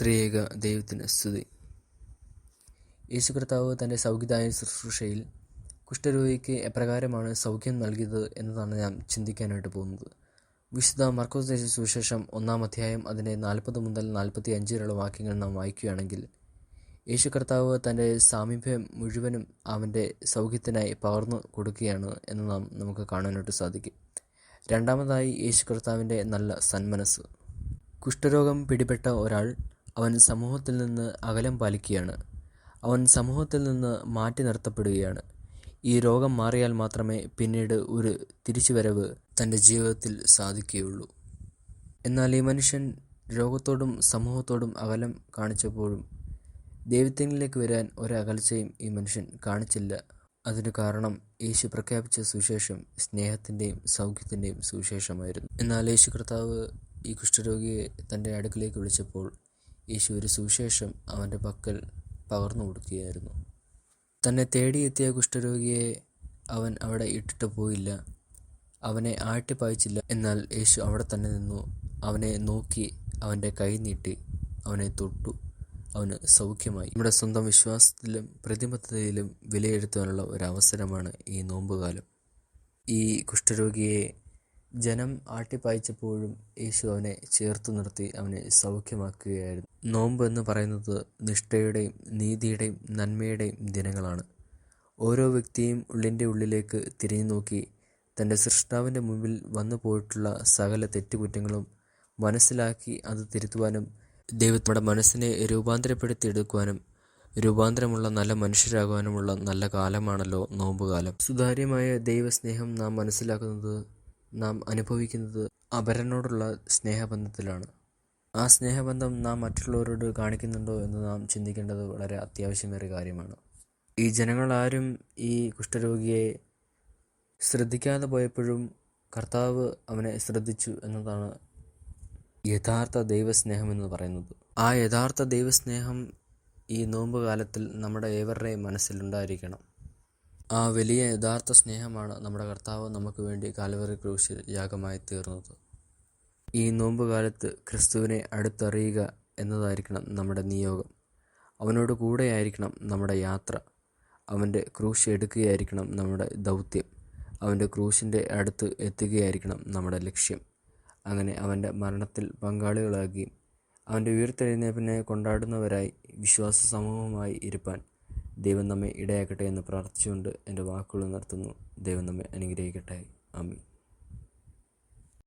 ത്രിയേക ദൈവത്തിന് സ്തുതി. യേശു കർത്താവ് തൻ്റെ സൗഖ്യദായ ശുശ്രൂഷയിൽ കുഷ്ഠരോഗിക്ക് എപ്രകാരമാണ് സൗഖ്യം നൽകിയത് എന്നതാണ് നാം ചിന്തിക്കാനായിട്ട് പോകുന്നത്. വിശുദ്ധ മർക്കോസ് ദേശ സുവിശേഷം 1-ാം അധ്യായം അതിൻ്റെ 40 മുതൽ 45 വരെയുള്ള വാക്യങ്ങൾ നാം വായിക്കുകയാണെങ്കിൽ, യേശു കർത്താവ് തൻ്റെ സാമീപ്യം മുഴുവനും അവൻ്റെ സൗഖ്യത്തിനായി പകർന്നു കൊടുക്കുകയാണ് എന്ന് നമുക്ക് കാണാനായിട്ട് സാധിക്കും. രണ്ടാമതായി, യേശു കർത്താവിൻ്റെ നല്ല സന്മനസ്സ്. കുഷ്ഠരോഗം പിടിപെട്ട ഒരാൾ അവൻ സമൂഹത്തിൽ നിന്ന് അകലം പാലിക്കുകയാണ്. അവൻ സമൂഹത്തിൽ നിന്ന് മാറ്റി നിർത്തപ്പെടുകയാണ്. ഈ രോഗം മാറിയാൽ മാത്രമേ പിന്നീട് ഒരു തിരിച്ചുവരവ് തൻ്റെ ജീവിതത്തിൽ സാധിക്കുകയുള്ളൂ. എന്നാൽ ഈ മനുഷ്യൻ രോഗത്തോടും സമൂഹത്തോടും അകലം കാണിച്ചപ്പോഴും ദൈവത്തിലേക്ക് വരാൻ ഒരകൽച്ചയും ഈ മനുഷ്യൻ കാണിച്ചില്ല. അതിന് കാരണം യേശു പ്രഖ്യാപിച്ച സുവിശേഷം സ്നേഹത്തിൻ്റെയും സൗഖ്യത്തിൻ്റെയും സുവിശേഷമായിരുന്നു. എന്നാൽ യേശു കർത്താവ് ഈ കുഷ്ഠരോഗിയെ തൻ്റെ അടുക്കിലേക്ക് വിളിച്ചപ്പോൾ യേശു ഒരു സുവിശേഷം അവൻ്റെ പക്കൽ പകർന്നു കൊടുക്കുകയായിരുന്നു. തന്നെ തേടിയെത്തിയ കുഷ്ഠരോഗിയെ അവൻ അവിടെ ഇട്ടിട്ട് പോയില്ല, അവനെ ആട്ടിപ്പായിച്ചില്ല. എന്നാൽ യേശു അവിടെ തന്നെ നിന്നു, അവനെ നോക്കി, അവൻ്റെ കൈ നീട്ടി, അവനെ തൊട്ടു, അവന് സൗഖ്യമായി. നമ്മുടെ സ്വന്തം വിശ്വാസത്തിലും പ്രതിബദ്ധതയിലും വിലയിരുത്താനുള്ള ഒരവസരമാണ് ഈ നോമ്പുകാലം. ഈ കുഷ്ഠരോഗിയെ ജനം ആട്ടിപ്പായിച്ചപ്പോഴും യേശു അവനെ ചേർത്തു നിർത്തി അവനെ സൗഖ്യമാക്കുകയായിരുന്നു. നോമ്പ് എന്ന് പറയുന്നത് നിഷ്ഠയുടെയും നീതിയുടെയും നന്മയുടെയും ദിനങ്ങളാണ്. ഓരോ വ്യക്തിയും ഉള്ളിലേക്ക് തിരിഞ്ഞു നോക്കി തൻ്റെ സൃഷ്ടാവിൻ്റെ മുമ്പിൽ വന്നു പോയിട്ടുള്ള സകല തെറ്റുകുറ്റങ്ങളും മനസ്സിലാക്കി അത് തിരുത്തുവാനും ദൈവത്തോടെ മനസ്സിനെ രൂപാന്തരപ്പെടുത്തിയെടുക്കുവാനും രൂപാന്തരമുള്ള നല്ല മനുഷ്യരാകുവാനുമുള്ള നല്ല കാലമാണല്ലോ നോമ്പുകാലം. സുതാര്യമായ ദൈവസ്നേഹം നാം മനസ്സിലാക്കുന്നത്, നാം അനുഭവിക്കുന്നത് അപരനോടുള്ള സ്നേഹബന്ധത്തിലാണ്. ആ സ്നേഹബന്ധം നാം മറ്റുള്ളവരോട് കാണിക്കുന്നുണ്ടോ എന്ന് നാം ചിന്തിക്കേണ്ടത് വളരെ അത്യാവശ്യമേറിയ കാര്യമാണ്. ഈ ജനങ്ങളാരും ഈ കുഷ്ഠരോഗിയെ ശ്രദ്ധിക്കാതെ പോയപ്പോഴും കർത്താവ് അവനെ ശ്രദ്ധിച്ചു എന്നതാണ് യഥാർത്ഥ ദൈവസ്നേഹം എന്ന് പറയുന്നത്. ആ യഥാർത്ഥ ദൈവസ്നേഹം ഈ നോമ്പ് കാലത്തിൽ നമ്മുടെ ഏവരുടെയും മനസ്സിലുണ്ടായിരിക്കണം. ആ വലിയ യഥാർത്ഥ സ്നേഹമാണ് നമ്മുടെ കർത്താവ് നമുക്ക് വേണ്ടി കാൽവറി ക്രൂശിൽ യാഗമായി തീർന്നത്. ഈ നോമ്പ് കാലത്ത് ക്രിസ്തുവിനെ അടുത്തറിയുക എന്നതായിരിക്കണം നമ്മുടെ നിയോഗം. അവനോട് കൂടെയായിരിക്കണം നമ്മുടെ യാത്ര. അവൻ്റെ ക്രൂശ് എടുക്കുകയായിരിക്കണം നമ്മുടെ ദൗത്യം. അവൻ്റെ ക്രൂശിൻ്റെ അടുത്ത് എത്തുകയായിരിക്കണം നമ്മുടെ ലക്ഷ്യം. അങ്ങനെ അവൻ്റെ മരണത്തിൽ പങ്കാളികളാക്കി അവൻ്റെ ഉയർത്തെഴുന്നേൽപ്പിനെ കൊണ്ടാടുന്നവരായി വിശ്വാസ സമൂഹമായി ഇരുപ്പാൻ ദൈവം നമ്മെ ഇടയാക്കട്ടെ എന്ന് പ്രാർത്ഥിച്ചുകൊണ്ട് എൻ്റെ വാക്കുകൾ നിർത്തുന്നു. ദൈവം നമ്മെ അനുഗ്രഹിക്കട്ടെ. ആമീൻ.